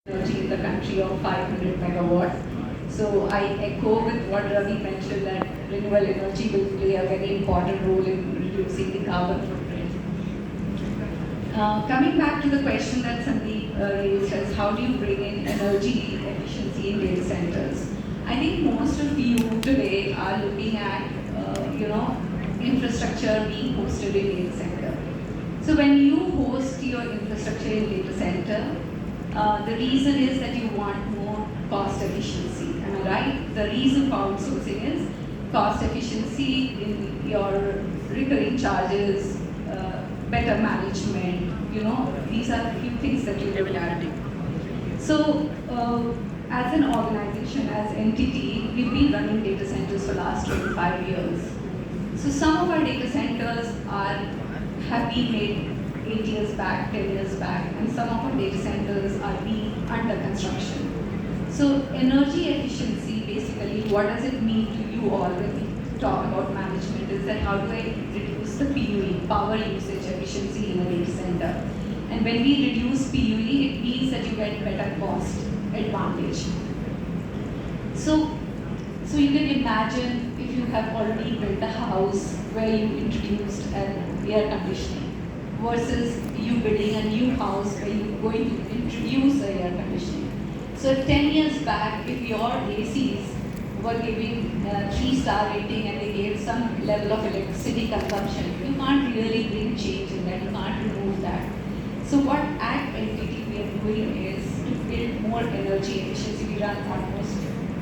energy in the country of 500 megawatt. So I echo with what Ravi mentioned that renewable energy will play a very important role in reducing the carbon footprint. Coming back to the question that Sandeep raised as how do you bring in energy efficiency in data centers? I think most of you today are looking at infrastructure being hosted in data center. So when you host your infrastructure in data center, the reason is that you want more cost efficiency. Am I right? The reason for outsourcing is cost efficiency in your recurring charges, better management. These are a few things that you look at. So, as an organization, as entity, we've been running data centers for the last 25 years. So some of our data centers have been made 8 years back, 10 years back, and some of our data centers are being under construction. So energy efficiency, basically, what does it mean to you all when we talk about management is that how do I reduce the PUE, power usage efficiency in a data center? And when we reduce PUE, it means that you get better cost advantage. So you can imagine if you have already built a house where you introduced an air conditioning versus you building a new house where you're going to introduce the air conditioning. So 10 years back, if your ACs were giving 3-star rating and they gave some level of electricity consumption, you can't really bring change in that, you can't remove that. So what at entity we are doing is to build more energy efficiency. We run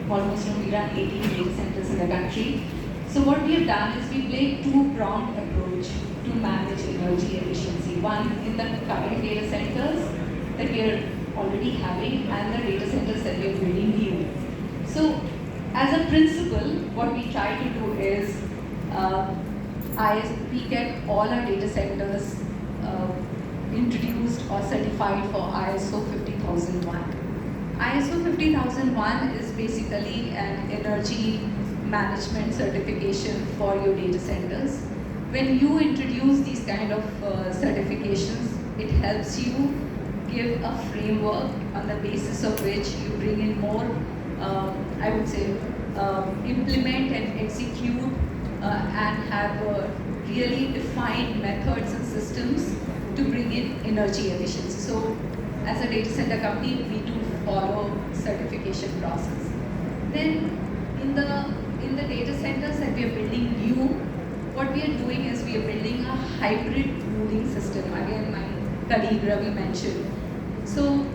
we run 18 data centers in the country. So what we have done is we play two-pronged approach to manage energy efficiency. One in the current data centers that we are already having and the data centers that we are building new. So as a principle, what we try to do is we get all our data centers introduced or certified for ISO 50001. ISO 50001 is basically an energy management certification for your data centers. When you introduce these kind of certifications, it helps you give a framework on the basis of which you bring in more, implement and execute and have really defined methods and systems to bring in energy efficiency. So as a data center company, we do follow certification process. Then in the data centers that we are building new, what we are doing is we are building a hybrid cooling system. Again, my colleague Ravi mentioned. So,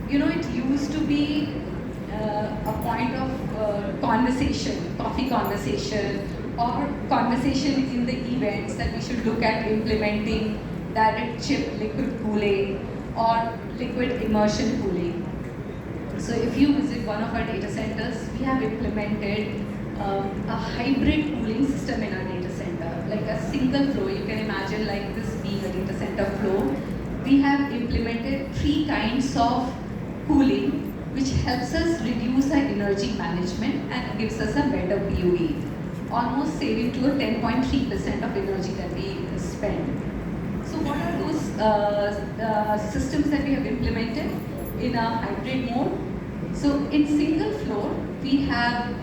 it used to be a point of coffee conversation, or conversation in the events that we should look at implementing direct chip liquid cooling or liquid immersion cooling. So if you visit one of our data centers, we have implemented a hybrid cooling system in our data center, like a single flow. You can imagine like this being a data center flow. We have implemented 3 kinds of cooling, which helps us reduce our energy management and gives us a better PUE, almost saving to a 10.3% of energy that we spend. So what are those systems that we have implemented in a hybrid mode? So in single floor, we have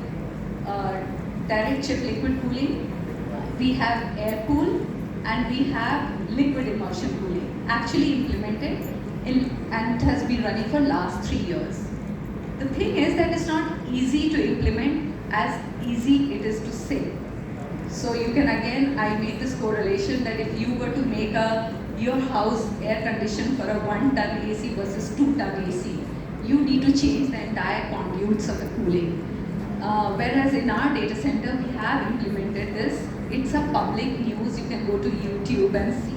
direct chip liquid cooling, we have air cool, and we have liquid immersion cooling, actually implemented and it has been running for last 3 years. The thing is that it's not easy to implement as easy it is to say. So you can again, I made this correlation that if you were to make your house air conditioned for a 1-ton AC versus 2-ton AC, you need to change the entire conduits of the cooling. Whereas in our data center, we have implemented this. It's a public news. You can go to YouTube and see